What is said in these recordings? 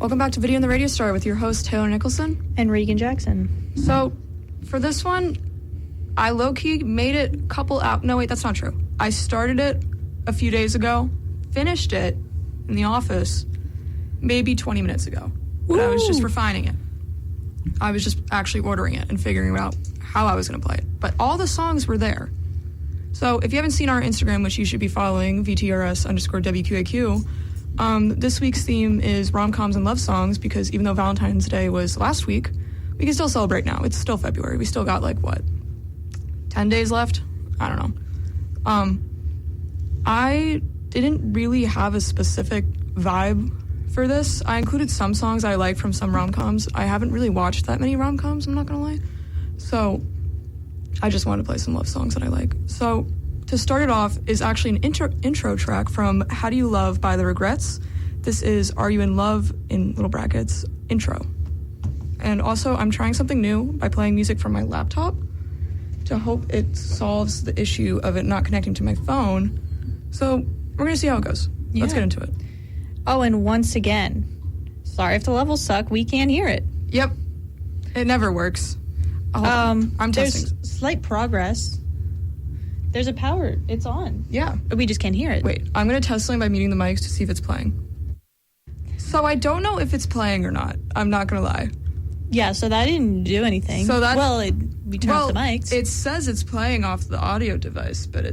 Welcome back to Video and the Radio Star with your host, Taylor Nicholson. And Regan Jackson. So, for this one, I low-key made it a couple out. No, wait, that's not true. I started it a few days ago, finished it in the office maybe 20 minutes ago. But I was just refining it. I was just actually ordering it and figuring out how I was going to play it. But all the songs were there. So, if you haven't seen our Instagram, which you should be following, V&TRS_WQAQ, this week's theme is Romcoms and love songs because even though Valentine's Day was last week, we can still celebrate now. It's still February. We still got 10 days left? I don't know. I didn't really have a specific vibe for this. I included some songs I like from some rom-coms. I haven't really watched that many rom-coms, I'm not gonna lie. So I just wanted to play some love songs that I like. So to start it off is actually an intro track from How Do You Love by The Regrets. This is Are You In Love, in little brackets, intro. And also, I'm trying something new by playing music from my laptop to hope it solves the issue of it not connecting to my phone. So we're going to see how it goes. Yeah. Let's get into it. Oh, and once again, sorry if the levels suck, we can't hear it. Yep. It never works. I'm testing. There's slight progress. There's a power. It's on. Yeah. But we just can't hear it. Wait, I'm going to test something by muting the mics to see if it's playing. So I don't know if it's playing or not. I'm not going to lie. Yeah, so that didn't do anything. So that, we turned off the mics. It says it's playing off the audio device, but I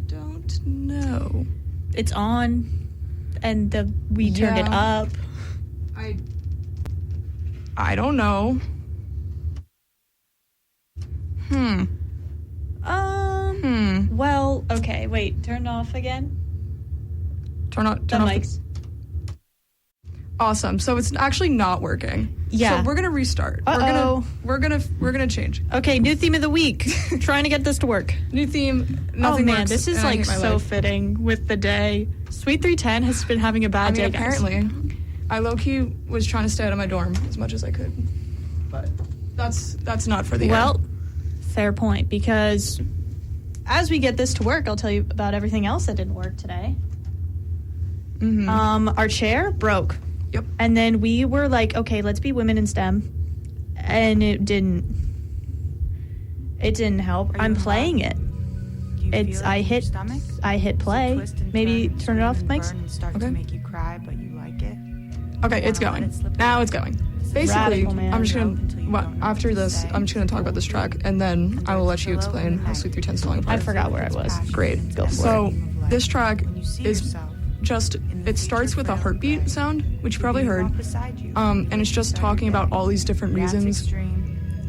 don't know. It's on, and we turned it up. I don't know. Well, okay, wait, turn off again. Turn off the mics. Awesome. So it's actually not working. Yeah. So we're gonna restart. Uh-oh. We're gonna change. Okay, new theme of the week. Trying to get this to work. New theme. Nothing oh man, works, this is so life. Fitting with the day. Sweet 310 has been having a bad day, guys. Apparently, I low-key was trying to stay out of my dorm as much as I could, but that's not for the well. air. Fair point, because as we get this to work, I'll tell you about everything else that didn't work today. Mm-hmm. Our chair broke. Yep. And then we were like, okay, let's be women in STEM. And it didn't help. I'm playing it. I hit play. Maybe turn it off, mics. Okay. Make you cry, but you like it. Okay, it's going. Now it's going. Basically, Radical, man. I'm just gonna after this, I'm just gonna talk about this track, and then I will let you explain how Sweet 310's falling apart. I forgot where I was. Great. Go for so this track is just, it starts with a heartbeat sound, which you probably heard, and it's just talking about all these different reasons,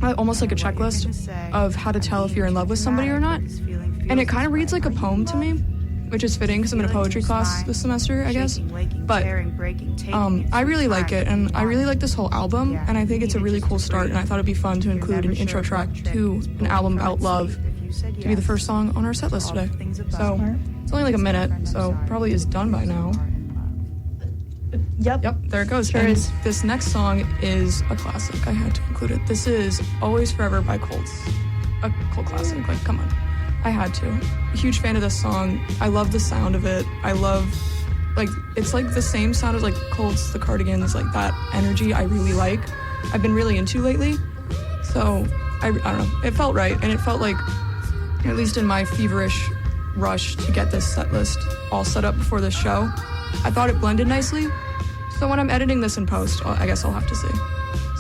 almost like a checklist of how to tell if you're in love with somebody or not. And it kind of reads like a poem to me, which is fitting because I'm in a poetry class this semester, I guess. But I really like it, and I really like this whole album, and I think it's a really cool start, and I thought it'd be fun to include an intro track to an album about love to be the first song on our set list today. So it's only like a minute, so probably is done by now. Yep, there it goes. Sure and is. This next song is a classic. I had to include it. This is Always Forever by Colts. A cult classic, come on. I had to. A huge fan of this song. I love the sound of it. I love, it's like the same sound as Colts, the Cardigans, that energy I really like. I've been really into lately. So, I don't know. It felt right, and it felt like, at least in my feverish rush to get this set list all set up before this show, I thought it blended nicely. So when I'm editing this in post, I guess I'll have to see.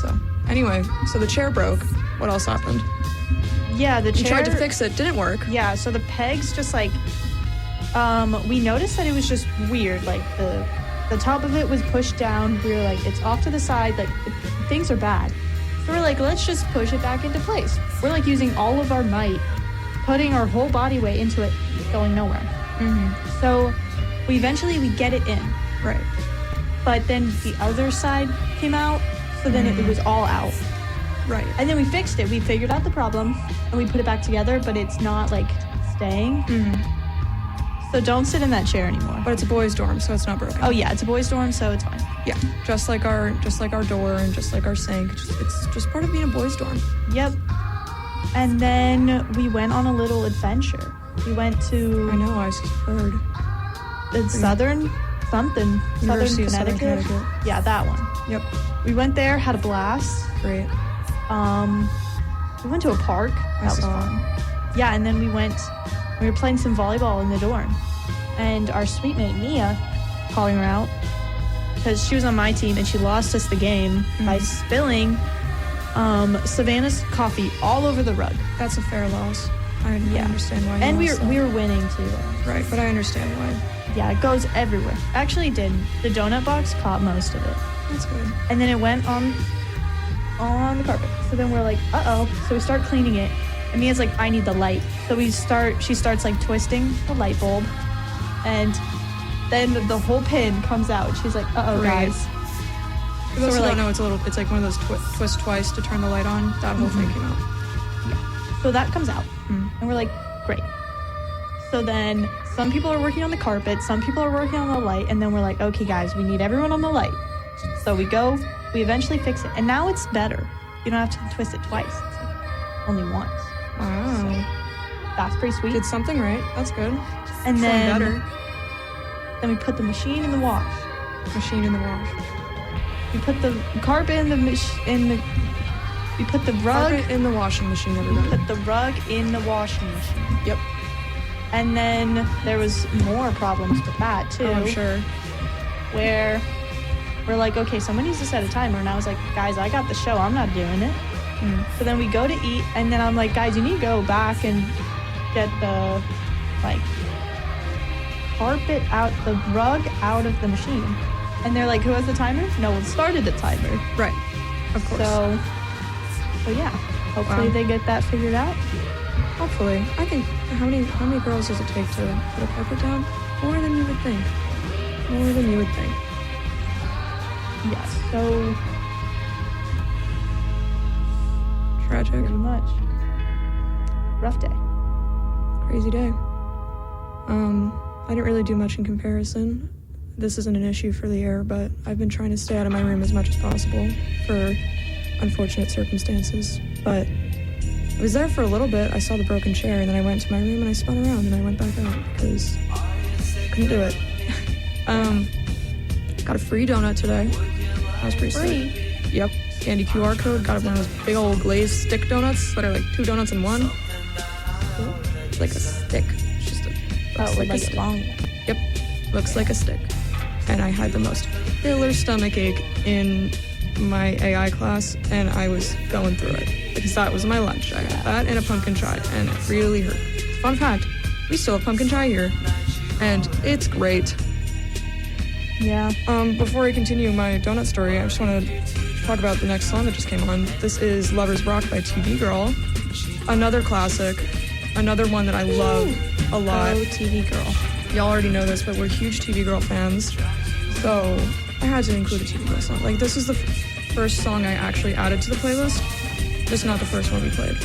So, anyway, so the chair broke. What else happened? Yeah, the chair. We tried to fix it, didn't work. Yeah, so the pegs just we noticed that it was just weird. The top of it was pushed down. We were like, it's off to the side. Things are bad. So we're like, let's just push it back into place. We're using all of our might, putting our whole body weight into it, going nowhere. Mm-hmm. So we eventually get it in. Right. But then the other side came out, so then it was all out. Right. And then we fixed it. We figured out the problem, and we put it back together, but it's not, staying. Mm-hmm. So don't sit in that chair anymore. But it's a boys' dorm, so it's not broken. Oh, yeah, it's a boys' dorm, so it's fine. Yeah, just like our door and just like our sink. It's just part of being a boys' dorm. Yep. And then we went on a little adventure. We went to... I know, I heard. The southern something. University of Southern Connecticut. Connecticut. Yeah, that one. Yep. We went there, had a blast. Great. We went to a park. That was saw. fun. Yeah, and then we were playing some volleyball in the dorm. And our suite mate, Mia, calling her out, because she was on my team and she lost us the game by spilling Savannah's coffee all over the rug. That's a fair loss. I understand why. And you lost that. we were winning too, though. Right, but I understand why. Yeah, it goes everywhere. Actually, it did. The donut box caught most of it. That's good. And then it went on the carpet. So then we're like, uh-oh. So we start cleaning it. And Mia's like, I need the light. So she starts like twisting the light bulb. And then the whole pin comes out. She's like, uh-oh, Great. guys. For those So who we're don't like- know, it's like one of those twist twice to turn the light on. That whole thing came out. So that comes out. Mm. And we're like, great. So then some people are working on the carpet, some people are working on the light, and then we're like, okay, guys, we need everyone on the light. So we eventually fix it. And now it's better. You don't have to twist it twice. It's like only once. Wow. That's pretty sweet. Did something right. That's good. And Feeling then, better. then we put the machine in the wash. Machine in the wash. We put the carpet we put the rug. Carpet in the washing machine, We everybody. put the rug in the washing machine. Yep. And then there was more problems with that too. Oh, I'm sure. Where we're like, okay, someone needs to set a timer. And I was like, guys, I got the show. I'm not doing it. So then we go to eat, and then I'm like, guys, you need to go back and get the the rug out of the machine. And they're like, who has the timer? No one started the timer. Right. Of course. So yeah, hopefully Wow. they get that figured out. Hopefully. I think, how many girls does it take to put a carpet down? More than you would think. More than you would think. Yes, so Tragic. pretty much. Rough day. Crazy day. I didn't really do much in comparison. This isn't an issue for the air, but I've been trying to stay out of my room as much as possible for unfortunate circumstances. But I was there for a little bit. I saw the broken chair, and then I went to my room and I spun around and I went back out because I couldn't do it. Got a free donut today. That was pretty Free? sick. Yep. Candy QR code. Got one of those big old glazed stick donuts that are like 2 donuts in one. It's like a stick. It's just Oh, like a like stick. a long. Yep, looks like a stick. And I had the most killer stomach ache in my AI class, and I was going through it because that was my lunch. I had that and a pumpkin chai, and it really hurt. Fun fact, we still have pumpkin chai here, and it's great. Yeah. Before I continue my donut story, I just want to talk about the next song that just came on. This is Lovers Rock by TV Girl. Another classic, another one that I love a lot. Oh, TV Girl. Y'all already know this, but we're huge TV Girl fans, so I had to include a TV Girl song. Like, this is the first song I actually added to the playlist, just not the first one we played.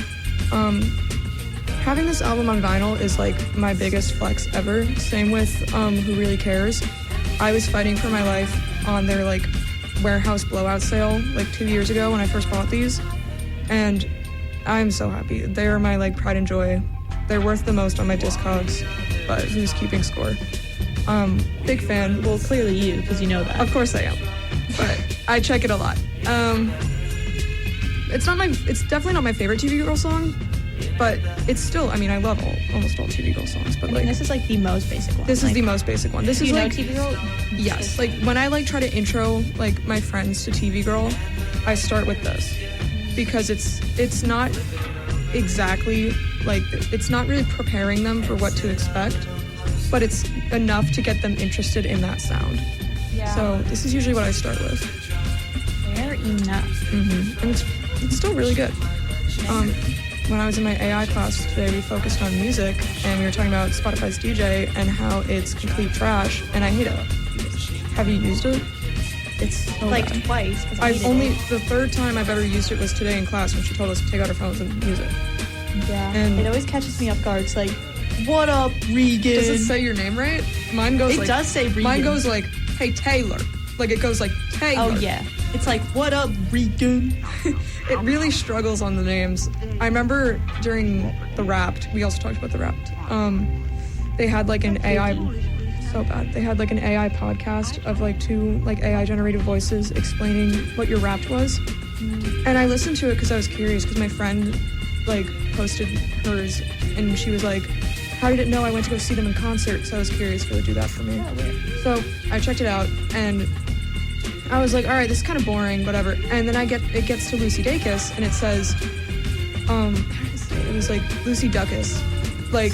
Having this album on vinyl is like my biggest flex ever. Same with Who Really Cares. I was fighting for my life on their like warehouse blowout sale like 2 years ago when I first bought these, and I'm so happy. They're my like pride and joy. They're worth the most on my Discogs, but who's keeping score? Big fan. Well, clearly you, because you know that. Of course I am, but I check it a lot. It's definitely not my favorite TV Girl song, but it's still, I mean, I love almost all TV Girl songs, but I mean, like, this is like the most basic one. this is the most basic one. This Do is you know like, TV Girl? yes, like when I like try to intro like my friends to TV Girl, I start with this because it's not exactly like, it's not really preparing them for what to expect, but it's enough to get them interested in that sound. Yeah. So this is usually what I start with. Fair enough. And it's still really good. When I was in my AI class today, we focused on music, and we were talking about Spotify's DJ and how it's complete trash, and I hate it. Have you used it? It's so Like bad. twice. 'Cause I I've hated only, it. the third time I've ever used it was today in class when she told us to take out our phones and use it. Yeah. and- It always catches me off guard. It's like, what up, Regan? Does it say your name right? Mine goes It like... does say Regan. Mine goes like, hey, Taylor. Like, it goes like, Taylor. Oh, yeah. It's like, what up, Regan? It really struggles on the names. I remember during the Wrapped, we also talked about the Wrapped. They had like an AI. so bad. They had like an AI podcast of like 2 like AI generated voices explaining what your rap was. And I listened to it because I was curious, because my friend like posted hers and she was like, how did it know I went to go see them in concert? So I was curious if it would do that for me. Yeah, weird. So I checked it out and I was like, all right, this is kind of boring, whatever. And then it gets to Lucy Dacus and it says, it was like Lucy Dacus, like,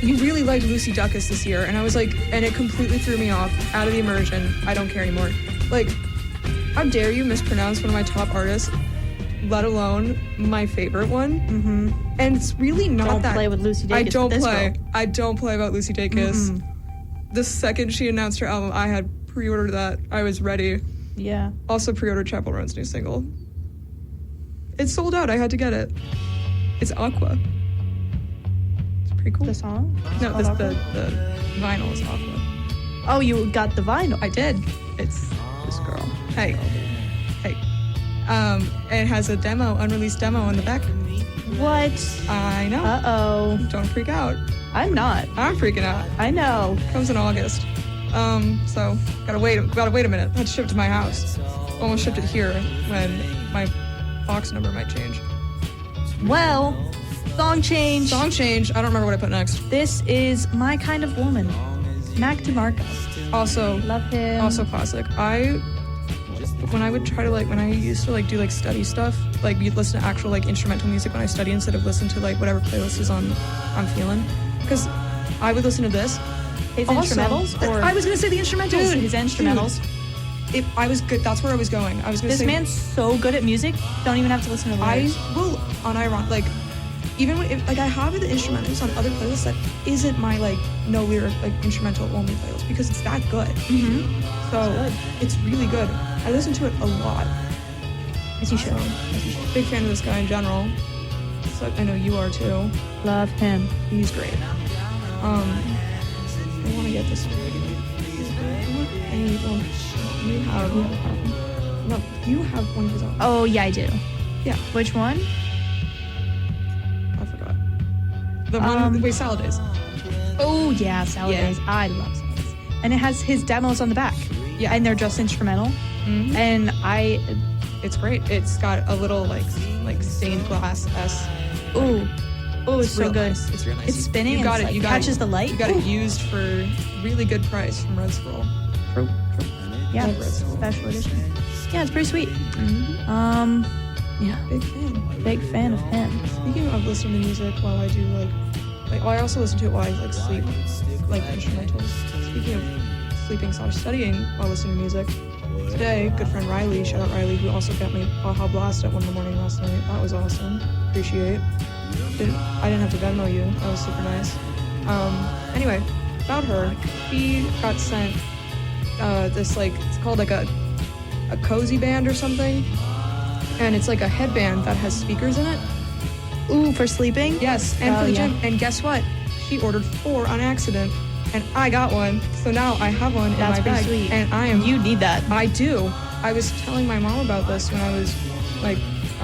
you really liked Lucy Dacus this year. And I was like, and it completely threw me off, out of the immersion. I don't care anymore. Like, how dare you mispronounce one of my top artists, let alone my favorite one? Mm-hmm. And it's really not Don't that. play with Lucy Dacus. I don't with this play. girl. I don't play about Lucy Dacus. The second she announced her album, I had pre-ordered that. I was ready. Yeah. Also pre-ordered Chapel Roan's new single. It's sold out. I had to get it. It's Aqua. It's pretty cool. The song? No, It's called the Aqua? vinyl is Aqua. Oh, you got the vinyl. I did. It's this girl. Hey. It has a unreleased demo on the back. What? I know. Uh-oh. Don't freak out. I'm not. I'm freaking out. I know. Comes in August. So gotta wait a minute. Had to ship it to my house. Almost shipped it here when my box number might change. Well, song change. Song change. I don't remember what I put next. This is My Kind of Woman. Mac DeMarco. Also, Love him. also classic. When I used to like do like study stuff, like you'd listen to actual like instrumental music when I study instead of listen to like whatever playlist is on I'm feeling. Because I would listen to this. His Also, instrumentals? Or I was gonna say the instrumentals. Dude, his instrumentals. Dude, I was good. That's where I was going. I was gonna This say man's so good at music. Don't even have to listen to the I lyrics. will unironic like even when like I have the instrumentals on other playlists that isn't my like no lyric like instrumental only playlist because it's that good. Mm-hmm. So it's really good. I listen to it a lot. As you should. Big fan of this guy in general. So I know you are too. Love him. He's great. I want to get this one. You have one of his own. Oh, yeah, I do. Yeah. Which one? I forgot. The one, wait, Salad Days. Oh, yeah, Salad Yeah. Days. I love Salad Days. And it has his demos on the back. Yeah. And they're just instrumental. Mhm. And It's great. It's got a little like stained glass S. ooh. Oh, it's so real good. nice. It's real nice. It's spinning You got and it. it's, You like, got catches it. the light. You got it Ooh. used for really good price from Red Scroll. Yeah, Love Red Scroll. special edition. Yeah, it's pretty sweet. Yeah, Big fan. big fan of him. Speaking of listening to music while I do like I also listen to it while I like sleep, like the instrumentals. Speaking of sleeping / studying while listening to music, today good friend Riley, shout out Riley, who also got me Baja Blast at 1 a.m. last night. That was awesome. Appreciate. I didn't have to Venmo you. That was super nice. Anyway, about her, she got sent this like it's called like a cozy band or something, and it's like a headband that has speakers in it. Ooh, for sleeping? Yes, and for the yeah. gym. And guess what? She ordered 4 on accident, and I got one. So now I have one That's in my pretty bag. sweet. And I am. You need that. I do. I was telling my mom about this when I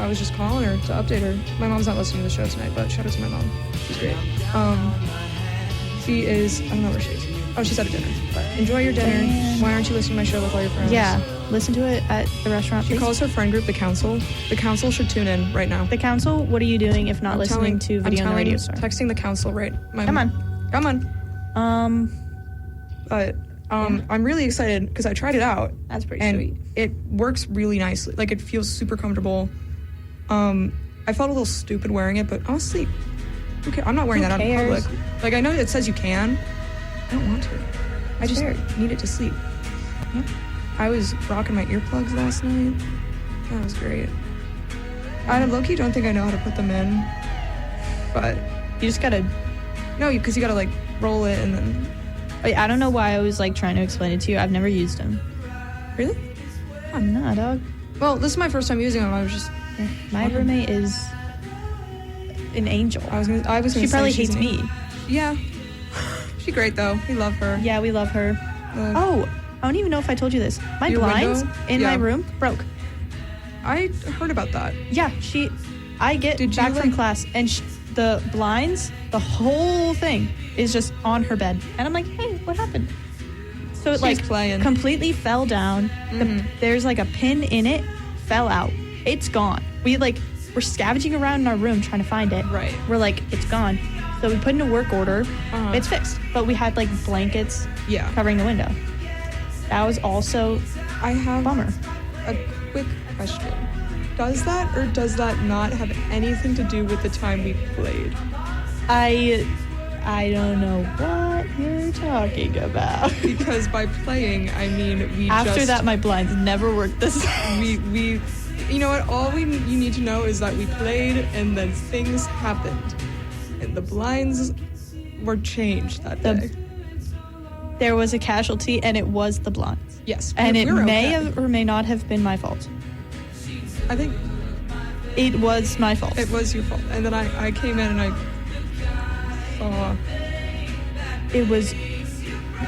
was just calling her to update her. My mom's not listening to the show tonight, but shout out to my mom. She's great. She is. I don't know where she is. Oh, she's at a dinner. But enjoy your dinner. Damn. Why aren't you listening to my show with all your friends? Yeah, listen to it at the restaurant. She please. calls her friend group the Council. The Council should tune in right now. The Council, what are you doing if not I'm listening to Video on the Radio Star? Texting the Council right. Come on. Come on. But I'm really excited because I tried it out. That's pretty and sweet. it works really nicely. Like it feels super comfortable. I felt a little stupid wearing it, but honestly, who cares? I'm not wearing Who that out in cares? public. Like I know it says you can. I don't want to. I just need it to sleep. Yeah. I was rocking my earplugs last night. That was great. I low-key don't think I know how to put them in, but You just gotta. no, because you gotta like roll it and then. I don't know why I was like trying to explain it to you. I've never used them. Really? I'm not, dog. Well, this is my first time using them. I was just. Yeah. My roommate is an angel. I was gonna She say probably she's hates an- me. Yeah. She's great though. We love her. Yeah, we love her. Oh, I don't even know if I told you this. My Your blinds window? in Yeah. my room broke. I heard about that. Yeah, I get Did you, back from like- class and the blinds, the whole thing is just on her bed. And I'm like, hey, what happened? So it She's like playing. completely fell down. There's like a pin in it, fell out. It's gone. We're scavenging around in our room trying to find it. Right. We're like, it's gone. So we put in a work order. It's fixed. But we had like blankets Yeah. covering the window. That was also I have bummer. a quick question. Does that or does that not have anything to do with the time we played? I don't know what you're talking about. Because by playing, I mean we After just... that, my blinds never worked this we you know what, all you need to know is that we played and then things happened and the blinds were changed that day. There was a casualty and it was the blinds. Yes, And it we're may okay. have or may not have been my fault. I think It was my fault. it was your fault. And then I came in and I saw... It was.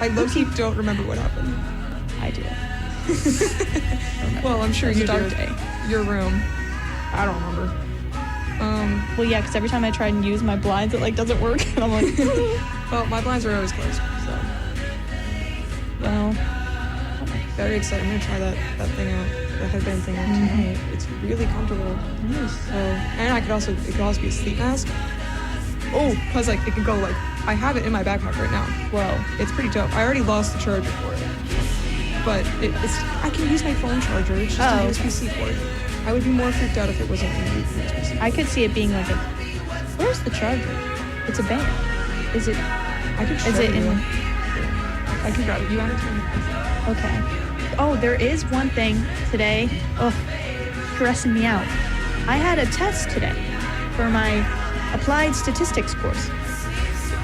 I low-key don't remember what happened. I do. Well, I'm sure It was you a dark did. day. Your room. I don't remember. Well, yeah, because every time I try and use my blinds, it like doesn't work. And I'm like, Well, my blinds are always closed, so well, very excited. I'm gonna try that thing out, the headband thing out tonight. It's really comfortable. So, and it could also be a sleep mask. Oh, cause like it can go like I have it in my backpack right now. whoa. It's pretty dope. I already lost the charger for it, but I can use my phone charger. It's just Oh. a USB-C port. I would be more freaked out if it wasn't a USB-C. I could see it being like a. Where's the charger? It's a band. Is it? I could show Is it you. in? I can grab it. You entertain me. Okay. Oh, there is one thing today. Oh, stressing me out. I had a test today for my applied statistics course.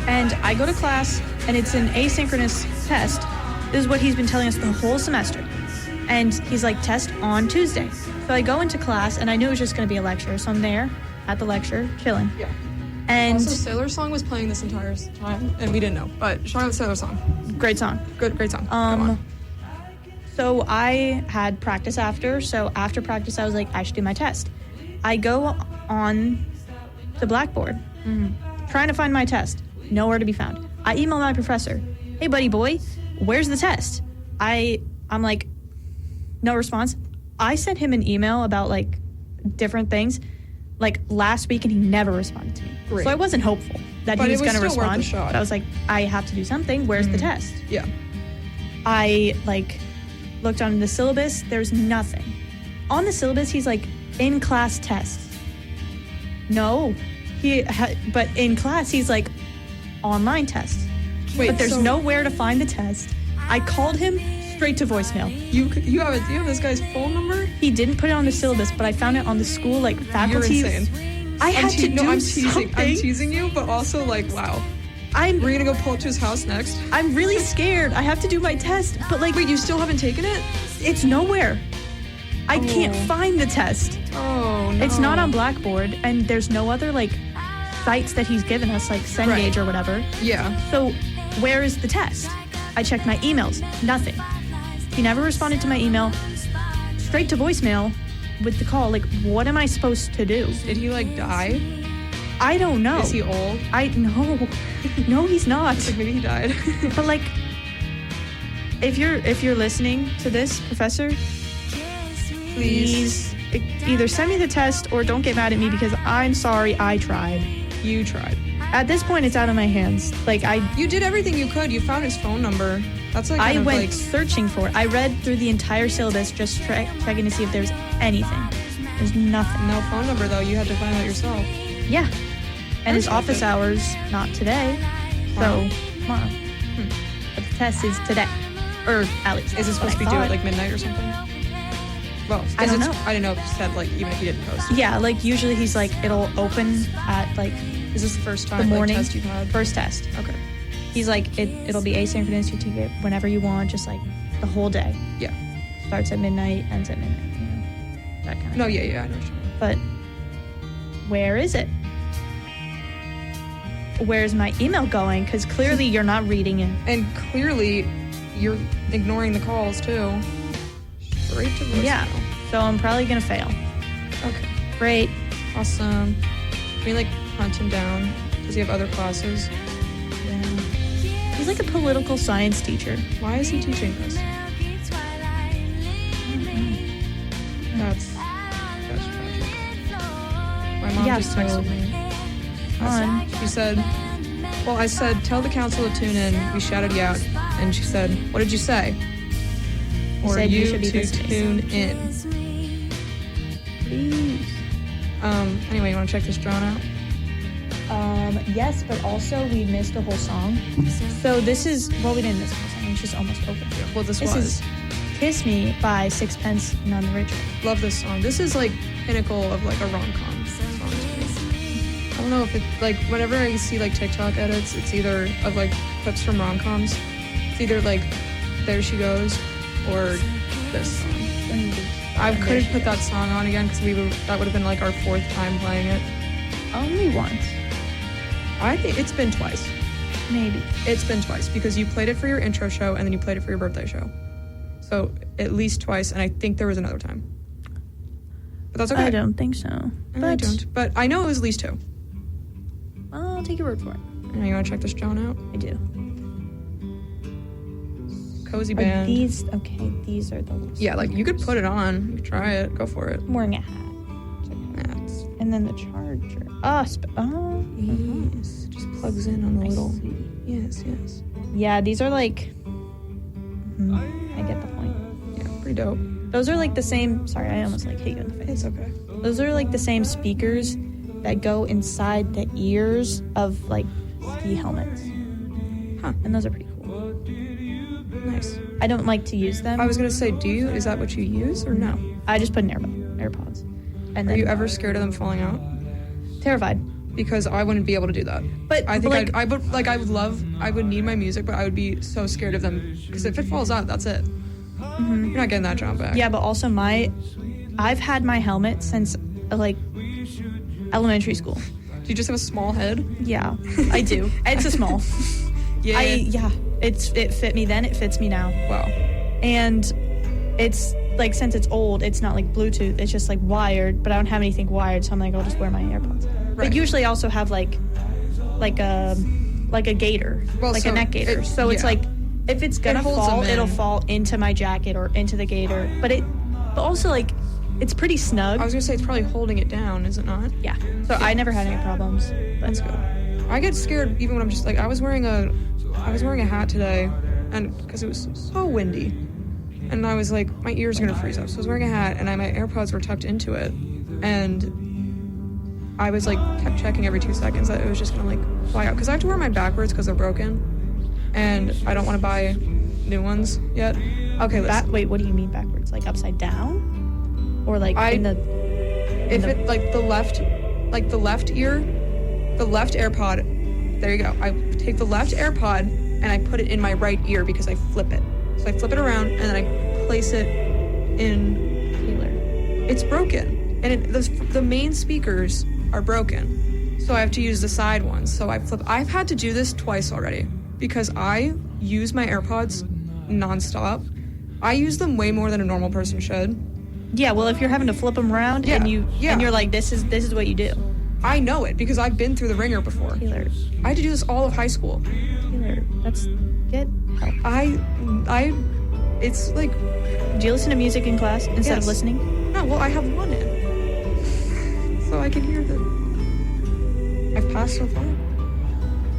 And I go to class, and it's an asynchronous test. This is what he's been telling us the whole semester. And he's like, test on Tuesday. So I go into class, and I knew it was just going to be a lecture. So I'm there at the lecture, chilling. Yeah. And Also, Sailor Song was playing this entire time, and we didn't know. But shout out Sailor Song. great song. Great song. Go on. So I had practice after. So after practice, I was like, I should do my test. I go on the Blackboard, trying to find my test. Nowhere to be found. I email my professor. Hey, buddy boy, where's the test? I'm like, no response. I sent him an email about like different things like last week, and he never responded to me. Great. So I wasn't hopeful that But he it was was going to still worth a respond. shot. But I was like, I have to do something. Where's the test? Yeah. I like looked on the syllabus. There's nothing on the syllabus. He's like in class tests. No, but in class he's like online tests. Wait, but there's so nowhere to find the test. I called him straight to voicemail. you have this guy's phone number? He didn't put it on the syllabus, but I found it on the school like faculty. You're insane. I had to do I'm something. teasing you, but also like, wow. I'm We're gonna go pull up to his house next. I'm really scared. I have to do my test, but like Wait, you still haven't taken it? it's nowhere. I can't find the test. Oh no. It's not on Blackboard, and there's no other like sites that he's given us, like Cengage Right. or whatever. Yeah. So where is the test? I checked my emails, nothing. He never responded to my email. Straight to voicemail with the call. Like, what am I supposed to do? Did he like die? I don't know. Is he old? No, he's not. Like maybe he died. But like, if you're listening to this, Professor, please either send me the test or don't get mad at me because I'm sorry I tried. You tried. At this point, it's out of my hands. Like You did everything you could. You found his phone number. That's like I kind of went like searching for it. I read through the entire syllabus just checking to see if there's anything. There's nothing. no phone number though. You had to find out yourself. Yeah. And his Respect office it. hours, not today. Wow. So, tomorrow. But the test is today. Or at least. Is it that's what supposed to be I due at thought. like midnight or something? Well, I don't know. I didn't know if he said like even if he didn't post. Yeah, like usually he's like, it'll open at like Is this the first time the morning. like, test you've had? First test. Okay. He's like, it'll be asynchronous. You take it whenever you want, just like the whole day. Yeah. Starts at midnight, ends at midnight. You know, that kind of No, thing. yeah, I know. But where is it? Where's my email going? Because clearly you're not reading it. And clearly, you're ignoring the calls too. Straight to voicemail. Yeah. So I'm probably gonna fail. Okay. Great. Awesome. Can we like hunt him down? Does he have other classes? Yeah. He's like a political science teacher. Why is he teaching this? That's tragic. My mom Yeah, just so- texted me. On. She said, well, I said, tell the council to tune in. We shouted you out. And she said, what did you say? Or said you you should be to listening. tune in. Please. Anyway, you want to check this drone out? Yes, but also we missed a whole song. So this is, well, we didn't miss a whole song. It's just almost over. Well, this This was. is Kiss Me by Sixpence None the Richer. Love this song. This is like pinnacle of like a rom-com song to me. I don't know if it, like, whenever I see like TikTok edits, it's either of like clips from rom-coms. It's either like There She Goes or this song. I couldn't put that song on again because that would have been like our 4th time playing it. Only once. I think it's been twice. Maybe. It's been twice because you played it for your intro show and then you played it for your birthday show. So at least twice, and I think there was another time. But that's okay. I don't think so. I don't. But I know it was at least 2. I'll take your word for it. You want to check this drone out? I do. Cozy Are band. these are the Yeah, like you could put it on. You could try it. Go for it. I'm wearing a hat. That's And then the charger. yes. Just plugs in on the I little. see. Yes. Yeah, these are like. I get the point. Yeah, pretty dope. Those are like the same. Sorry, I almost like hit you in the face. It's okay. Those are like the same speakers that go inside the ears of like ski helmets. Huh. And those are pretty cool. Nice. I don't like to use them. I was gonna say, is that what you use or no? I just put in AirPods. And Are then you ever scared of them falling out? terrified? Because I wouldn't be able to do that. But I think like, I would need my music, but I would be so scared of them because if it falls out, that's it. You're not getting that job back. yeah, but also I've had my helmet since like elementary school. Do you just have a small head? Yeah, I do. It's a small. Yeah. It fit me then. It fits me now. Wow. And it's like, since it's old, it's not like Bluetooth. It's just like wired. But I don't have anything wired, so I'm like, I'll just wear my AirPods. Right. But usually I also have like a gaiter, Well, like so a neck gaiter. So it's yeah. like, if it's gonna holds fall, them in. it'll fall into my jacket or into the gaiter. But also like, it's pretty snug. I was gonna say it's probably holding it down, is it not? Yeah. So I never had any problems. That's good. I get scared even when I'm just like I was wearing a hat today, and because it was so windy, and I was like my ears are gonna freeze up. So I was wearing a hat, and my AirPods were tucked into it, and I was like kept checking every 2 seconds that it was just gonna like fly out because I have to wear mine backwards because they're broken, and I don't want to buy new ones yet. Okay, listen. Wait, what do you mean backwards? Like upside down, or like I- in the? If it like the left ear, the left AirPod, there you go. I take the left AirPod and I put it in my right ear because I flip it. So I flip it around and then I place it in. Taylor. It's broken, and the main speakers are broken. So I have to use the side ones. So I've had to do this twice already because I use my AirPods nonstop. I use them way more than a normal person should. Yeah, well, if you're having to flip them around and you're like, this is what you do. I know it because I've been through the ringer before. Taylor, I had to do this all of high school. that's get help. It's like, Do you listen to music in class instead of Yes. listening? no, well, I have one in. So I can hear I've passed so far.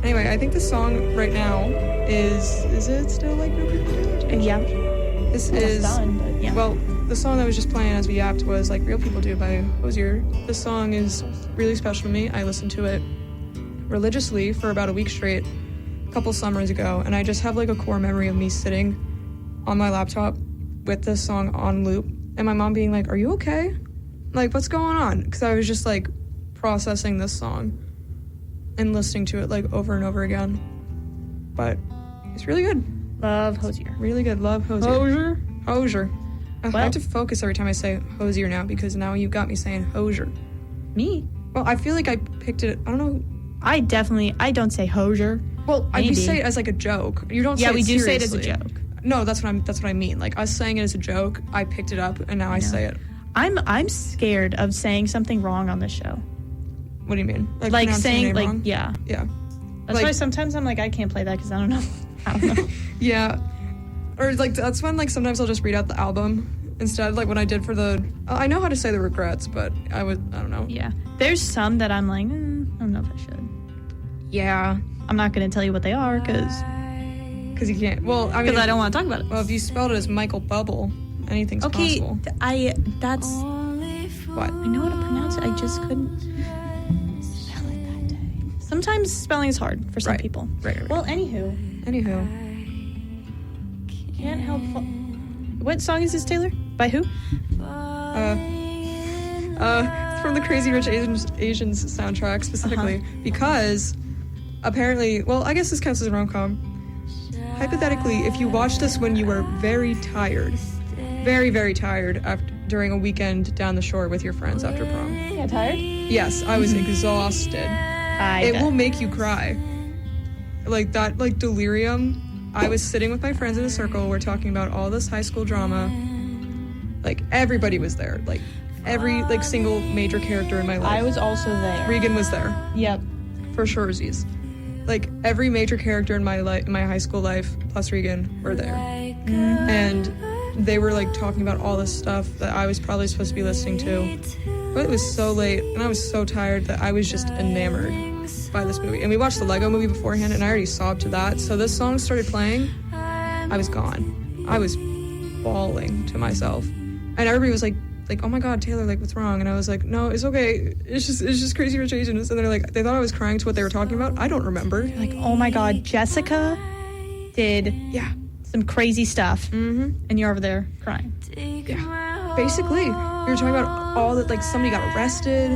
Anyway, I think the song right now is it still like Real People Do? Yeah. This Well, it's is, done, but yeah. well, the song that was just playing as we yapped was like Real People Do by Hosier. This song is really special to me. I listened to it religiously for about a week straight a couple summers ago, and I just have like a core memory of me sitting on my laptop with this song on loop and my mom being like, are you okay? Like, what's going on? Because I was just like processing this song and listening to it like over and over again. But it's really good. Love Hosier. Really good. Love Hosier. Hosier. I Well- have to focus every time I say Hosier now because now you got me saying Hosier. Me? Well, I feel like I picked it. I don't know. I don't say Hosier. Well, we Maybe. say it as like a joke. You don't. Yeah, say we it do say it as a seriously. joke. No, that's what I mean. Like us saying it as a joke. I picked it up and now I say it. I'm scared of saying something wrong on this show. What do you mean? Like pronouncing your saying name like wrong? yeah. Yeah. That's Like- why sometimes I'm like I can't play that because I don't know. I don't know. Yeah. Or, like, that's when, like, sometimes I'll just read out the album instead, like, when I did for the... I know how to say the regrets, but I don't know. Yeah. There's some that I'm like, I don't know if I should. Yeah. I'm not going to tell you what they are, because you can't... Well, I mean... I don't want to talk about it. Well, if you spelled it as Michael Bubble, anything's possible. That's... What? I know how to pronounce it. I just couldn't spell it that day. Sometimes spelling is hard for some people. Right. Well, anywho. Can't help... What song is this, Taylor? By who? It's from the Crazy Rich Asians soundtrack specifically, because apparently, well, I guess this counts as a rom-com. Hypothetically, if you watched this when you were very tired, very, very tired during a weekend down the shore with your friends after prom. Yeah, tired? Yes, I was exhausted. It will make you cry. Like that, like delirium. I was sitting with my friends in a circle. We're talking about all this high school drama. Like, everybody was there. Like, every, like, single major character in my life. I was also there. Regan was there. Yep. For surezies. Like, every major character in my high school life, plus Regan, were there. And they were, like, talking about all this stuff that I was probably supposed to be listening to. But it was so late, and I was so tired that I was just enamored by this movie. And we watched the Lego movie beforehand, and I already sobbed to that. So this song started playing, I was gone. I was bawling to myself. And everybody was like, oh my God, Taylor, like, what's wrong? And I was like, no, it's okay. It's just Crazy Rich Asians. And they're like, they thought I was crying to what they were talking about. I don't remember. Like, oh my God, Jessica did some crazy stuff. And you're over there crying. Yeah. Basically, you were talking about all that, like, somebody got arrested.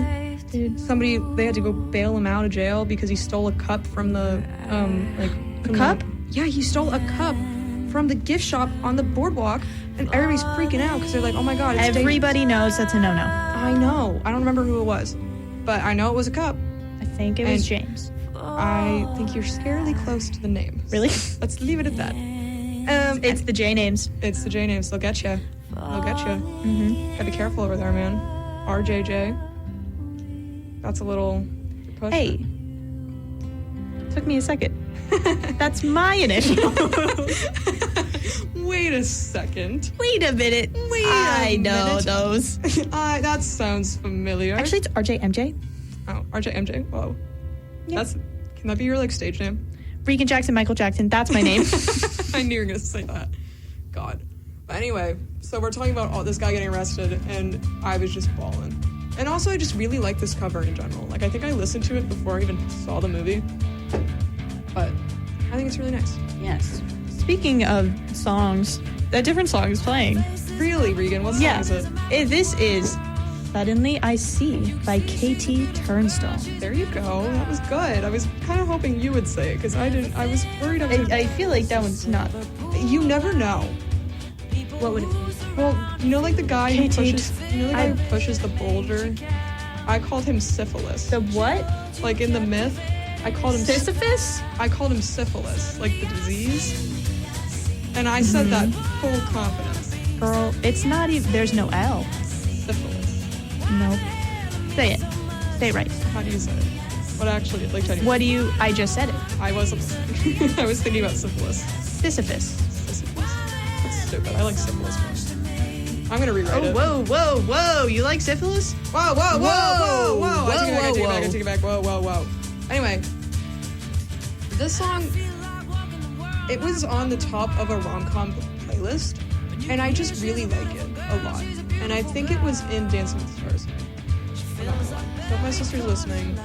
They had to go bail him out of jail because he stole a cup from the, cup? Yeah, he stole a cup from the gift shop on the boardwalk, and everybody's freaking out because they're like, oh my God, it's everybody knows that's a no-no. I know. I don't remember who it was, but I know it was a cup. I think it was James. I think you're scarily close to the name. Really? Let's leave it at that. It's the J names. It's the J names. They'll get you. Gotta be careful over there, man. RJJ. That's a little push. Hey. Took me a second. That's my initial. Wait a second. Wait a minute. I know those. That sounds familiar. Actually, it's RJMJ. Oh, RJMJ? Whoa. Yep. Can that be your, like, stage name? Regan Jackson, Michael Jackson. That's my name. I knew you were going to say that. God. But anyway, so we're talking about this guy getting arrested, and I was just bawling. And also, I just really like this cover in general. Like, I think I listened to it before I even saw the movie. But I think it's really nice. Yes. Speaking of songs, a different song is playing. Really, Regan? What song is it? This is Suddenly I See by KT Turnstile. There you go. That was good. I was kind of hoping you would say it, because I was worried I feel like that one's not. You never know. What would it be? Well, you know, like the guy who pushes the boulder? I called him Syphilis. The what? Like in the myth, I called him Sisyphus? I called him Syphilis, like the disease. And I said that full confidence. Girl, it's not even, there's no L. Syphilis. Nope. Say it. Say it right. How do you say it? What actually, like, how do you What do you, I just said it. I wasn't. I was thinking about syphilis. Sisyphus. Syphilis. That's stupid. I like syphilis more. I'm gonna rewrite it. Whoa. You like syphilis? Whoa. I take it back. Whoa. Anyway, this song, it was on the top of a rom-com playlist, and I just really like it a lot. And I think it was in Dancing with the Stars. I'm not gonna lie. So if my sister's listening,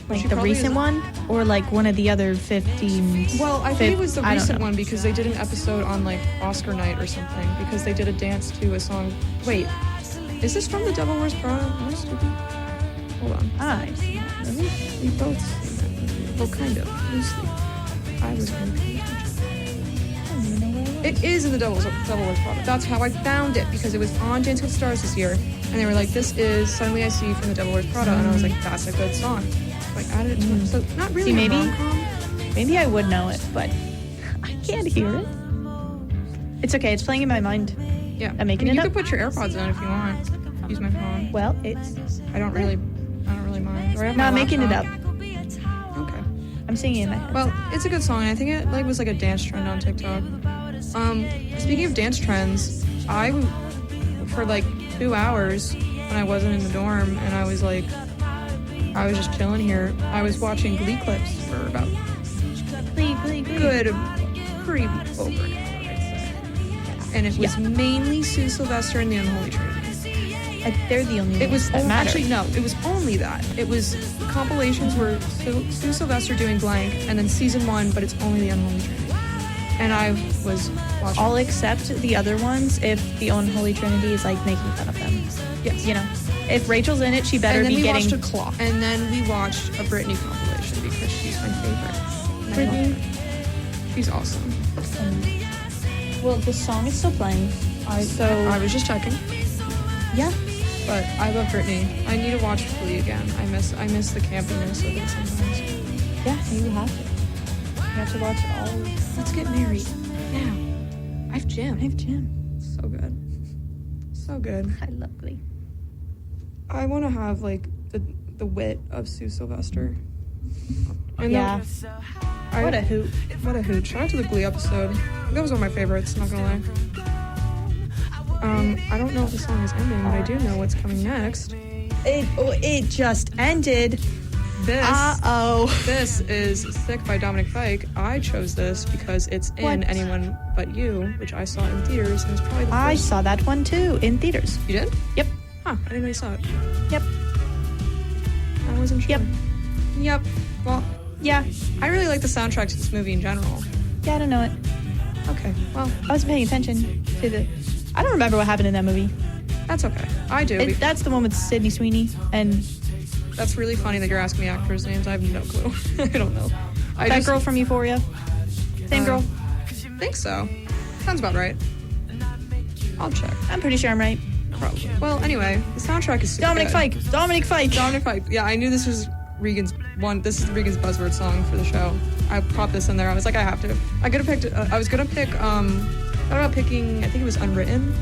Like the recent one? Or like one of the other 15? Well, I think it was the recent one because they did an episode on like Oscar night or something, because they did a dance to a song. Wait, is this from The Devil Wears Prada? Am I stupid? Hold on. Really? We both seen that movie. Well, kind of. Loosely. I was confused. It is in The Devil Wears Prada. That's how I found it, because it was on Dancing with the Stars this year, and they were like, this is Suddenly I See from The Devil Wears Prada, and I was like, that's a good song. So I added it to it. So not really a rom-com. Maybe I would know it, but I can't hear it. It's okay. It's playing in my mind. Yeah. I'm making I mean, it you up. could put your AirPods in if you want. Use my phone. Well, it's I don't really mind. Or I have my not making it up. laptop. Okay. I'm singing in my head. Well, it's a good song. And I think it was like a dance trend on TikTok. Speaking of dance trends, for like 2 hours when I wasn't in the dorm and I was just chilling here, I was watching Glee clips for about Glee. good, pretty over an hour, I'd say. And it was mainly Sue Sylvester and the Unholy Trinity. They're the only ones that matter. Actually, no, it was only that. It was compilations where Sue Sylvester doing blank, and then season 1, but it's only the Unholy Trinity. And I was watching. All except the other ones if the Unholy Trinity is like making fun of them. Yes. You know, if Rachel's in it, she better be getting. And then we watched a clock. And then we watched a Britney compilation because she's my favorite. Britney. She's awesome. Well, the song is still playing. I was just checking. Yeah. But I love Britney. I need to watch Glee again. I miss the campiness of it sometimes. Yeah, you have to. You have to watch it all. Let's get married. Yeah. I have gym. So good. So good. I love Glee. I want to have like the wit of Sue Sylvester. And yeah. What a hoot. What a hoot. Shout out to the Glee episode. That was one of my favorites, not gonna lie. I don't know if the song is ending, but I do know what's coming next. It just ended. This is Sick by Dominic Fike. I chose this because it's in Anyone But You, which I saw in theaters, and it's probably the first. I saw that one too, in theaters. You did? Yep. Huh, I didn't know you saw it. Yep. I wasn't sure. Yep. Well, yeah. I really like the soundtrack to this movie in general. Yeah, I don't know it. Okay, well. I wasn't paying attention to I don't remember what happened in that movie. That's okay. I do. That's the one with Sydney Sweeney, and that's really funny that you're asking me actors' names. I have no clue. I don't know. That girl from Euphoria. Same girl. Think so. Sounds about right. I'll check. I'm pretty sure I'm right. Probably. Well, anyway, the soundtrack is super Dominic good. Fike. Yeah, I knew this was Regan's one. This is Regan's buzzword song for the show. I popped this in there. I was like, I have to. I could have picked. I was gonna pick. Thought about picking. I think it was Unwritten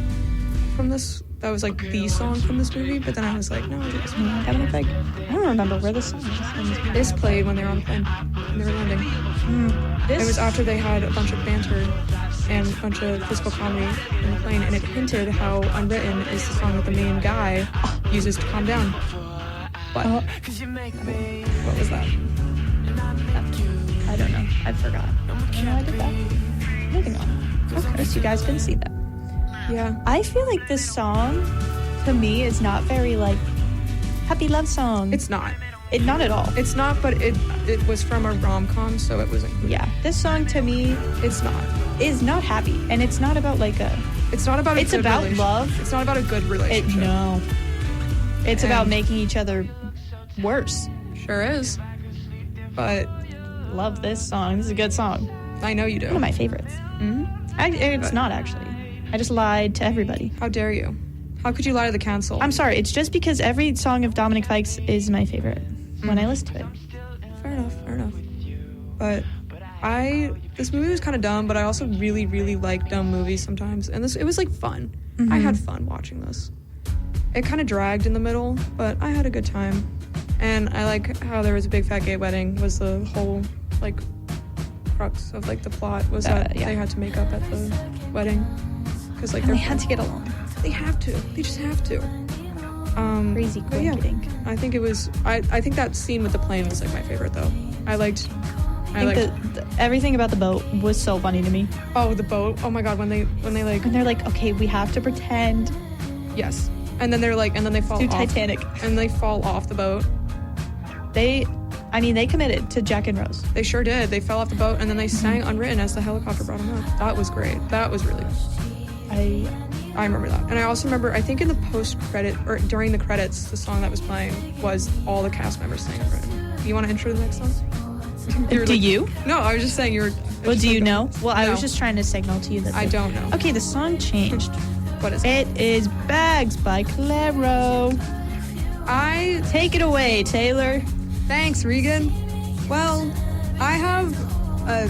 from this. That was like the song from this movie. But then I was like, no, it's Dominic Fike. I don't remember where this song is. This played when they were on the plane. When they were landing. It was after they had a bunch of banter and a bunch of physical comedy in the plane, and it hinted how Unwritten is the song that the main guy uses to calm down. What? What was that? I don't know. I forgot. I did that. Moving on. Okay, so you guys didn't see that. Yeah. I feel like this song, to me, is not very, like, happy love song. It's not. Not at all. It's not, but it was from a rom-com, so it was included. Yeah. This song, to me, is not happy. And it's not about, like, it's not about a it's good about relationship. love. It's not about a good relationship. No. It's about making each other worse. Sure is. But love this song. This is a good song. I know you do. One of my favorites. It's not, actually. I just lied to everybody. How dare you? How could you lie to the council? I'm sorry. It's just because every song of Dominic Fike's is my favorite when I listen to it. Fair enough. But this movie was kind of dumb, but I also really, really like dumb movies sometimes. And it was like fun. I had fun watching this. It kind of dragged in the middle, but I had a good time. And I like how there was a big fat gay wedding was the whole like crux of like the plot was that they had to make up at the wedding because like they had to get along. They have to. They just have to. Crazy coincidence. Yeah, I think it was. I think that scene with the plane was like my favorite though. I liked everything about the boat was so funny to me. Oh, the boat! Oh my god, when they're like, okay, we have to pretend. Yes, and then they're like, and then they fall off. Titanic, and they fall off the boat. They committed to Jack and Rose. They sure did. They fell off the boat, and then they sang Unwritten as the helicopter brought them up. That was great. That was really good. I remember that. And I also remember, I think in the post-credit, or during the credits, the song that was playing was all the cast members sang Unwritten. You want to intro the next song? Do you? No, I was just saying you're... Well, do you know? Well, I was just trying to signal to you that... I don't know. Okay, the song changed. What is it? It is Bags by Clairo. Take it away, Taylor. Thanks, Regan. Well, I have a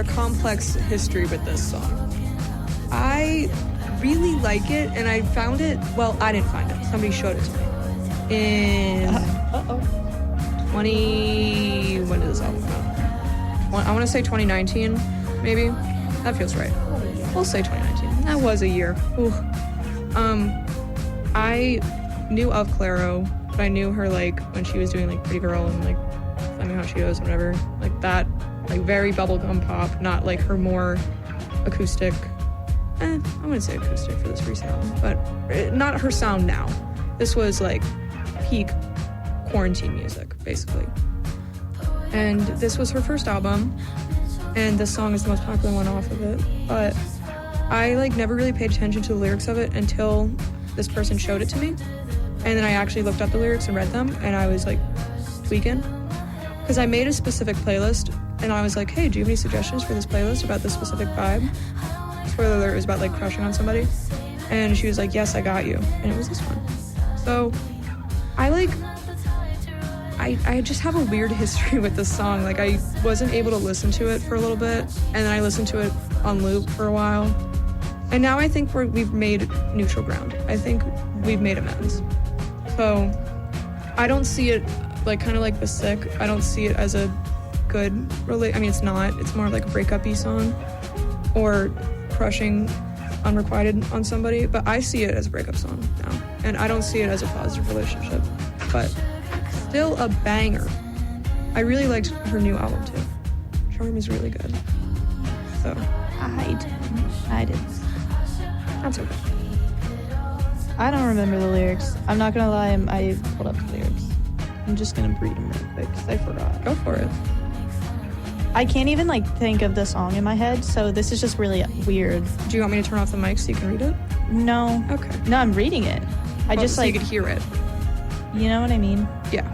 complex history with this song. I really like it, and I found it. Well, I didn't find it. Somebody showed it to me in when did this album come out? I want to say 2019, maybe. That feels right. We'll say 2019. That was a year. Ooh. I knew of Clairo, but I knew her like when she was doing like Pretty Girl and like Tell Me How She Goes, whatever. Like that, like very bubblegum pop, not like her more acoustic. I wouldn't say acoustic for this recent album, but not her sound now. This was like peak quarantine music, basically. And this was her first album, and this song is the most popular one off of it. But I like never really paid attention to the lyrics of it until this person showed it to me. And then I actually looked up the lyrics and read them, and I was like tweaking. Because I made a specific playlist, and I was like, hey, do you have any suggestions for this playlist about this specific vibe? Spoiler alert, it was about like crushing on somebody. And she was like, yes, I got you. And it was this one. So I just have a weird history with this song. Like I wasn't able to listen to it for a little bit, and then I listened to it on loop for a while. And now I think we've made neutral ground. I think we've made amends. So I don't see it like kind of like The Sick. I don't see it as a good I mean, it's not. It's more like a breakup-y song or crushing unrequited on somebody. But I see it as a breakup song now. And I don't see it as a positive relationship. But still a banger. I really liked her new album too. Charm is really good. So I didn't. That's okay. I don't remember the lyrics. I'm not gonna lie, I pulled up the lyrics. I'm just gonna read them real quick because I forgot. Go for it. I can't even like think of the song in my head, so this is just really weird. Do you want me to turn off the mic so you can read it? No. Okay. No, I'm reading it. I just so like you could hear it. You know what I mean? Yeah.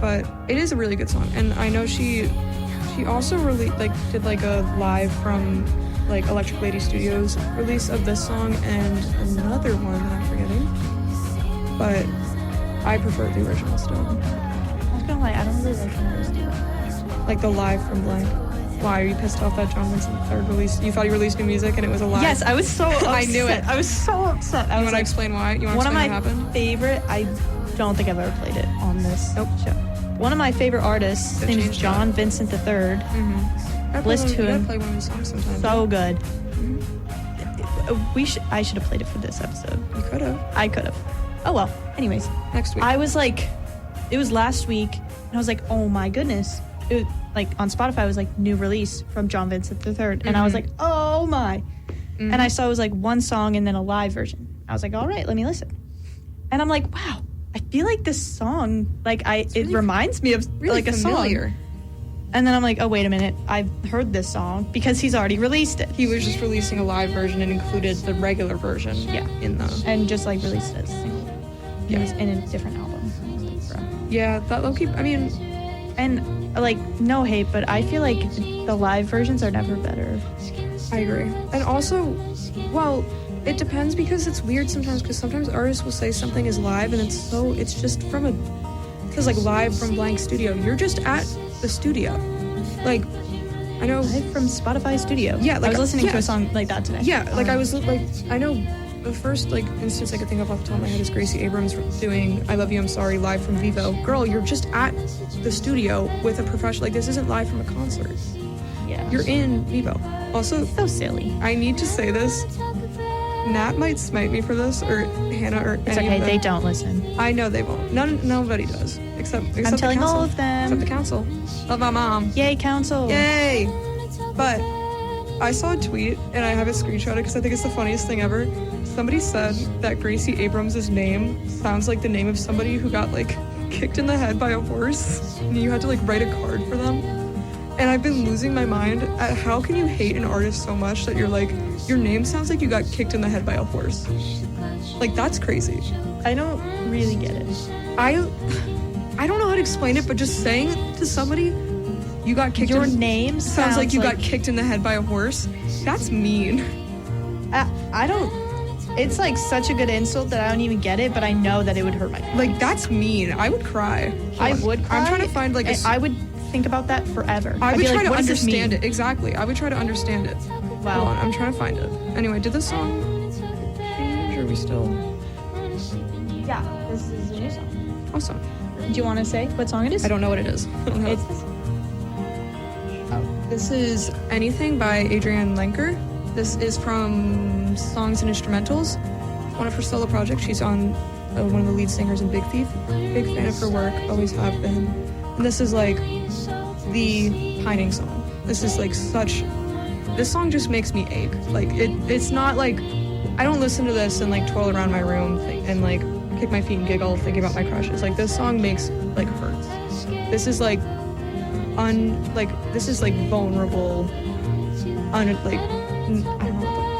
But it is a really good song, and I know she also really did like a live from like Electric Lady Studios release of this song and another one that I'm forgetting. But I prefer the original still. I'm not gonna lie, I don't really like the original. Like the live from blank. Why are you pissed off that John Vincent III released? You thought he released new music and it was a live? Yes, I was so upset. I knew it. I was so upset. You want to explain why? You want to explain what happened? One of my favorite. I don't think I've ever played it on this show. One of my favorite artists, his name is John Vincent III. Mm-hmm. Listen to him. him. Play one of his songs sometime. So good. Mm-hmm. I should have played it for this episode. You could have. I could have. Oh well. Anyways, next week. I was like, it was last week, and I was like, oh my goodness. It, like on Spotify, it was like new release from John Vincent III, and I was like, oh my. Mm-hmm. And I saw it was like one song and then a live version. I was like, all right, let me listen. And I'm like, wow, I feel like this song, like it reminds me of really like familiar. A song. And then I'm like, oh wait a minute, I've heard this song because he's already released it. He was just releasing a live version and included the regular version. Yeah. In the and just like released it as a single. Yeah. In a different album. Like, yeah, that low-key. I mean, and like no hate, but I feel like the live versions are never better. I agree. And also, well, it depends because it's weird sometimes because sometimes artists will say something is live and it's just from because like live from blank studio. You're just at the studio. Like, I know. Live from Spotify Studio. Yeah, like I was listening to a song like that today. Yeah, like I was like, I know the first like instance I could think of off the top of my head is Gracie Abrams doing I Love You, I'm Sorry live from Vivo. Girl, you're just at the studio with a professional. Like, this isn't live from a concert. Yeah. You're in Vivo. Also, so silly. I need to say this. Nat might smite me for this, or Hannah, or it's any okay. of them. They don't listen. I know they won't. Nobody does, except I'm telling the council. all of them. Except the council. Love my mom. Yay, council. Yay. But I saw a tweet, and I have it screenshotted because I think it's the funniest thing ever. Somebody said that Gracie Abrams' name sounds like the name of somebody who got like kicked in the head by a horse, and you had to like write a card for them. And I've been losing my mind at how can you hate an artist so much that you're like, your name sounds like you got kicked in the head by a horse. Like, that's crazy. I don't really get it. I don't know how to explain it, but just saying it to somebody, you got kicked Your name sounds like you got kicked in the head by a horse. That's mean. I don't... It's like such a good insult that I don't even get it, but I know that it would hurt my feelings. Like, that's mean. I would cry. I would cry. I'm trying to find like I would think about that forever. I would try like, to what does this understand mean? it. Exactly. I would try to understand it. Wow. Hold on, I'm trying to find it. Anyway, did this song change or are we still... Yeah, this is a new song. Awesome. Do you want to say what song it is? I don't know what it is. It's This is Anything by Adrienne Lenker. This is from Songs and Instrumentals, one of her solo projects. She's on one of the lead singers in Big Thief. Big fan of her work, always have been. And this is like the pining song. This is like this song just makes me ache. Like it's not like, I don't listen to this and like twirl around my room and like kick my feet and giggle thinking about my crushes. Like this song makes like hurts. This is like this is like vulnerable, I don't know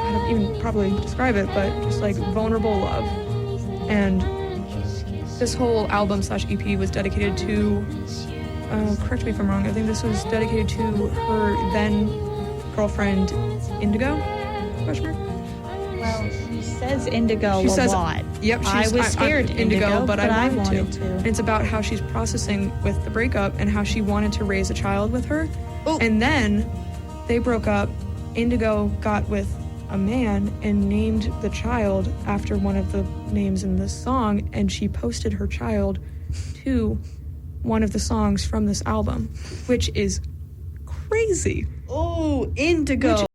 how to even probably describe it, but just like vulnerable love. And this whole album / EP was dedicated to, correct me if I'm wrong, I think this was dedicated to her then girlfriend Indigo, question mark? Well, she says Indigo She a says, lot. Yep, I was scared Indigo, but I wanted to. to. And it's about how she's processing with the breakup and how she wanted to raise a child with her. Oh. And then they broke up. Indigo got with a man and named the child after one of the names in this song, and she posted her child to one of the songs from this album, which is crazy. Oh, Indigo.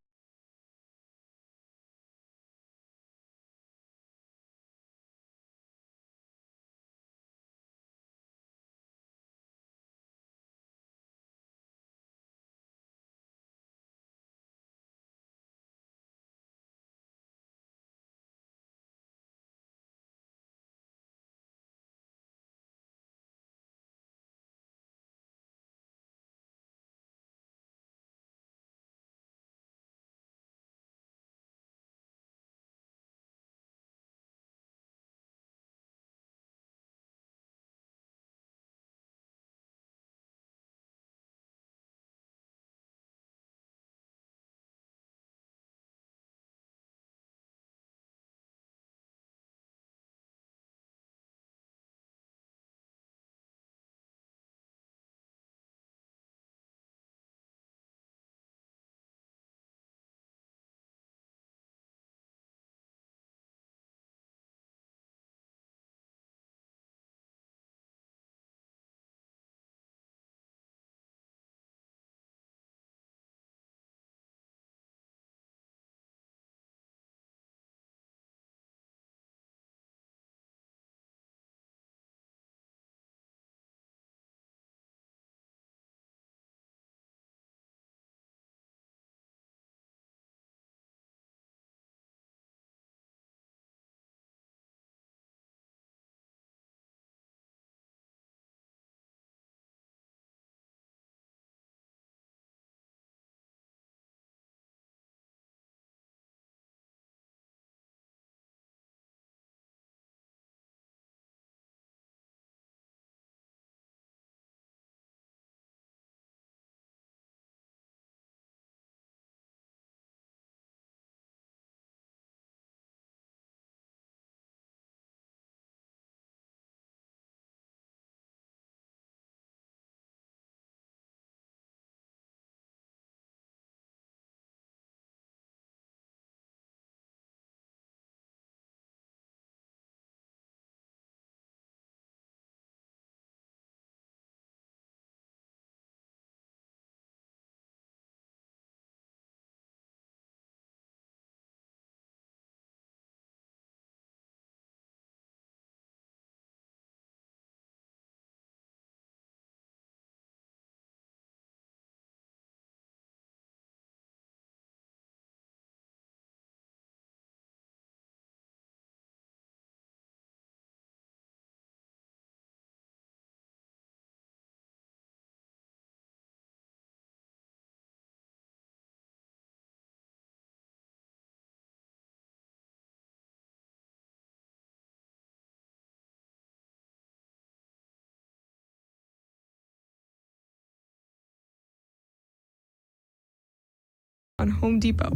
On Home Depot,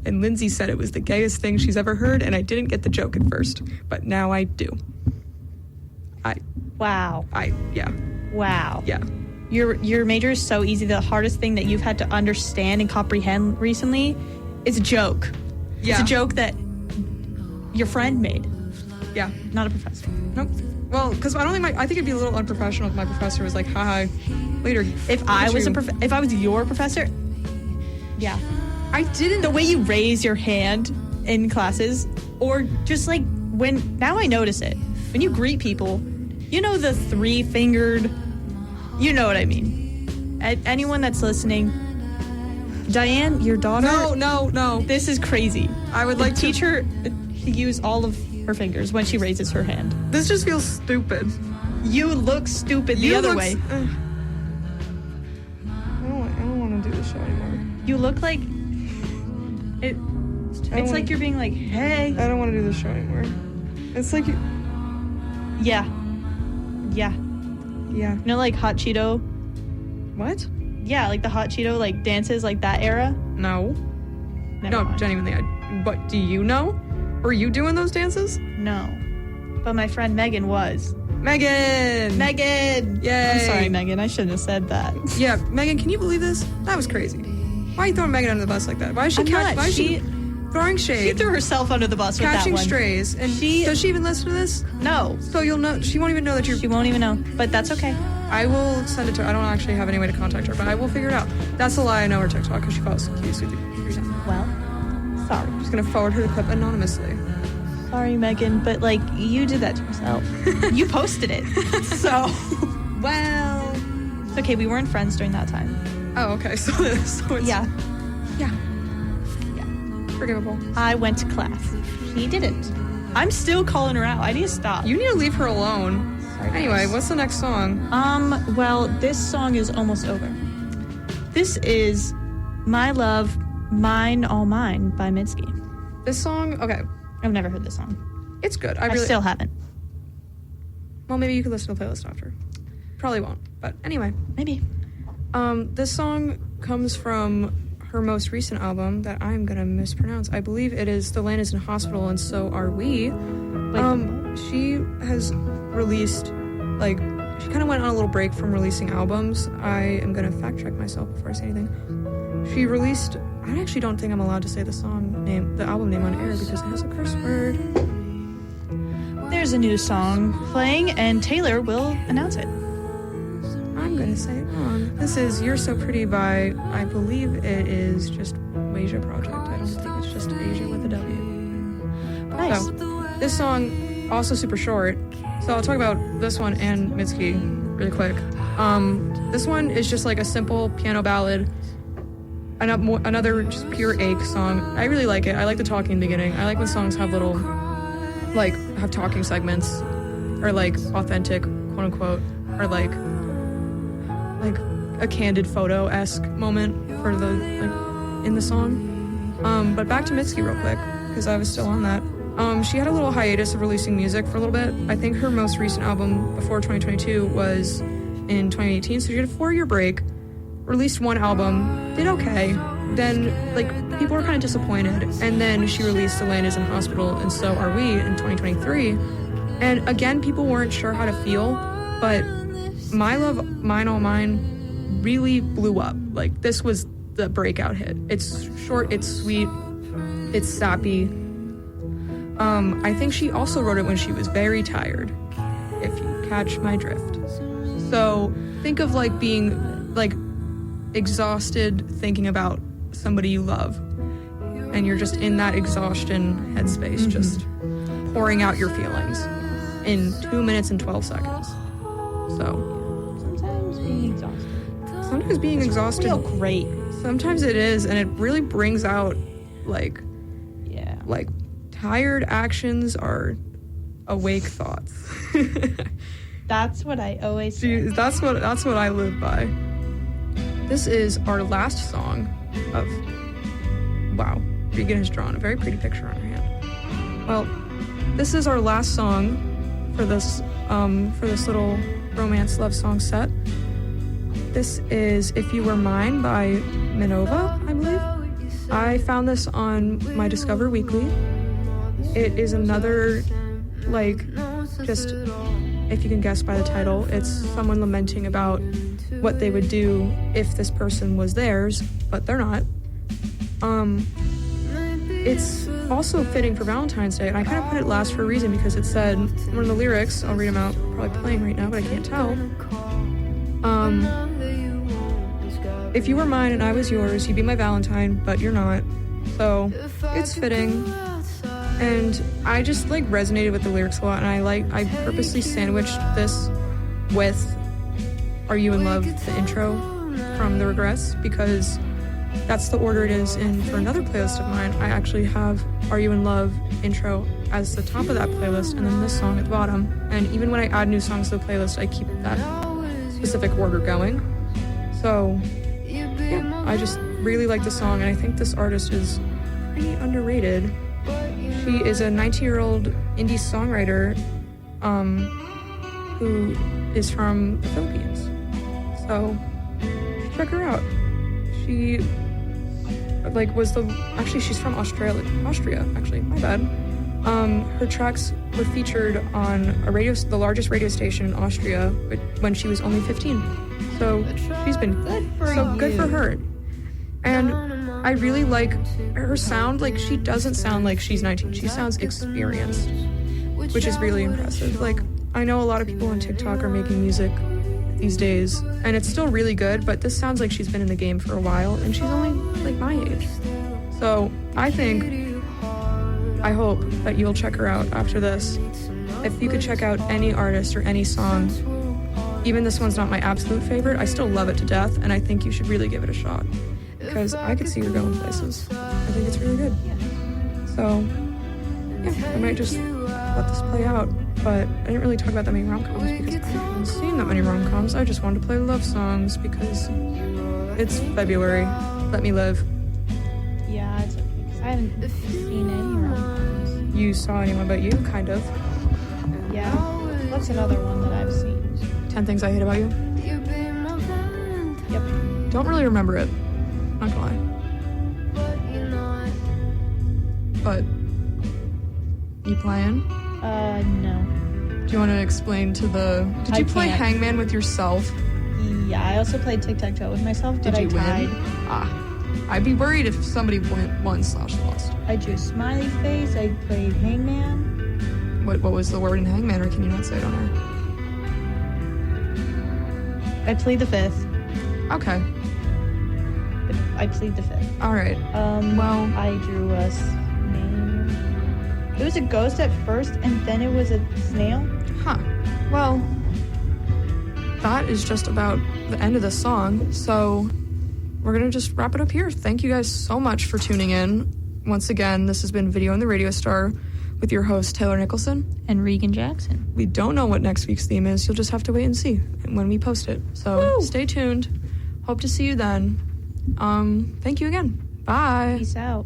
and Lindsay said it was the gayest thing she's ever heard, and I didn't get the joke at first, but now I do. Wow. Yeah. Wow. Yeah. Your major is so easy. The hardest thing that you've had to understand and comprehend recently is a joke. Yeah. It's a joke that your friend made. Yeah. Not a professor. Nope. Well, because I don't think I think it'd be a little unprofessional if my professor was like, "Hi, later." If I was your professor, yeah. I didn't. The way you raise your hand in classes, or just like now I notice it. When you greet people, you know the 3-fingered, you know what I mean. Anyone that's listening, Diane, your daughter. No. This is crazy. I would like to teach her to use all of her fingers when she raises her hand. This just feels stupid. You look stupid the other way. I don't want to do this show anymore. You look like it. It's like you're being like, hey. I don't want to do this show anymore. It's like you. Yeah. Yeah. You know, like Hot Cheeto. What? Yeah, like the Hot Cheeto like dances, like that era. No. Never mind. Genuinely. But do you know? Were you doing those dances? No. But my friend Megan was. Megan! Yay! I'm sorry, Megan. I shouldn't have said that. Yeah, Megan, can you believe this? That was crazy. Why are you throwing Megan under the bus like that? Why is she throwing shade? She threw herself under the bus with that catching one. strays. And does she even listen to this? No. So you'll know. She won't even know that you're. She won't even know. But that's okay. I will send it to her. I don't actually have any way to contact her, but I will figure it out. That's a lie. I know her TikTok because she follows Q's with you 3 times. Well, sorry. I'm just gonna forward her the clip anonymously. Sorry, Megan, but like you did that to yourself. You posted it. So Well. it's okay. We weren't friends during that time. Oh, okay. So it's Yeah. forgivable. I went to class. She didn't. I'm still calling her out. I need to stop. You need to leave her alone. Sorry, Anyway, guys. what's the next song? Well, this song is almost over. This is My Love, Mine, All Mine by Mitski. This song, okay, I've never heard this song. it's good. I still haven't. Well, maybe you could listen to the playlist after. Probably won't, but anyway. Maybe. This song comes from her most recent album that I'm gonna mispronounce. I believe it is The Land is in Hospital and So Are We. She has released, like, she kind of went on a little break from releasing albums. I am gonna fact check myself before I say anything. She released, I actually don't think I'm allowed to say the album name on air because it has a curse word. There's a new song playing, and Taylor will announce it. I'm gonna say it wrong. This is You're So Pretty by, I believe it is just Wasia Project. I don't think it's just Asia with a W. Nice. So, this song, also super short. So I'll talk about this one and Mitski really quick. This one is just like a simple piano ballad. Another just pure ache song. I really like it. I like the talking in the beginning. I like when songs have little, like, have talking segments, or like authentic, quote unquote, or like a candid photo-esque moment for the, like, in the song. But back to Mitski real quick, because I was still on that. She had a little hiatus of releasing music for a little bit. I think her most recent album before 2022 was in 2018, so she had a 4-year break, released one album, did okay, then, like, people were kind of disappointed, and then she released The Land is in Hospital and So Are We in 2023, and again, people weren't sure how to feel, but My Love, Mine, All Mine really blew up. Like, this was the breakout hit. It's short, it's sweet, it's sappy. I think she also wrote it when she was very tired, if you catch my drift. So think of like being like exhausted thinking about somebody you love, and you're just in that exhaustion headspace, just pouring out your feelings in 2 minutes and 12 seconds. So sometimes being exhausted Real great. Sometimes it is, and it really brings out like tired actions are awake thoughts. That's what I always say. That's what I live by. This is our last song of, wow, Regan has drawn a very pretty picture on her hand. Well, this is our last song for this little romance love song set. This is If You Were Mine by Minova, I believe. I found this on my Discover Weekly. It is another, like, just, if you can guess by the title, it's someone lamenting about what they would do if this person was theirs, but they're not. it's also fitting for Valentine's Day, and I kind of put it last for a reason because it said, one of the lyrics, I'll read them out, probably playing right now, but I can't tell. If you were mine and I was yours, you'd be my Valentine, but you're not. So, it's fitting. And I just, like, resonated with the lyrics a lot, and I purposely sandwiched this with Are You in Love, the intro from The Regrets, because that's the order it is in for another playlist of mine. I actually have Are You in Love intro as the top of that playlist, and then this song at the bottom. And even when I add new songs to the playlist, I keep that specific order going. So, yeah, I just really like the song, and I think this artist is pretty underrated. She is a 19-year-old indie songwriter who is from the Philippines. So, check her out. She, she's from Austria, actually, my bad. Her tracks were featured on the largest radio station in Austria when she was only 15. So, she's been good for her. And I really like her sound. Like, she doesn't sound like she's 19. She sounds experienced, which is really impressive. Like, I know a lot of people on TikTok are making music these days, and it's still really good, but this sounds like she's been in the game for a while, and she's only, like, my age. So, I hope that you'll check her out after this. If you could check out any artist or any song, even this one's not my absolute favorite, I still love it to death, and I think you should really give it a shot. Because I could see her going places. I think it's really good. So, yeah, I might just let this play out. But I didn't really talk about that many rom-coms because I haven't seen that many rom-coms. I just wanted to play love songs because it's February. Let me live. Yeah, it's okay, because I haven't seen any rom-coms. You saw Anyone But You, kind of. Yeah? What's another one that I've seen? 10 Things I Hate About You. Yep. Don't really remember it. Not gonna lie. But, you playing? No. Do you want to explain to Did you play Hangman with yourself? Yeah, I also played tic-tac-toe with myself, but I tied. I'd be worried if somebody won/lost. I drew smiley face, I played Hangman. What was the word in Hangman, or can you not say it on I plead the fifth. air? Okay. I plead the fifth. Alright. Well, I drew a snail. It was a ghost at first, and then it was a snail. Huh. Well, that is just about the end of the song, so we're gonna just wrap it up here. Thank you guys so much for tuning in. Once again, this has been Video and the Radio Star with your host, Taylor Nicholson. And Regan Jackson. We don't know what next week's theme is. You'll just have to wait and see when we post it. So Stay tuned. Hope to see you then. Thank you again. Bye. Peace out.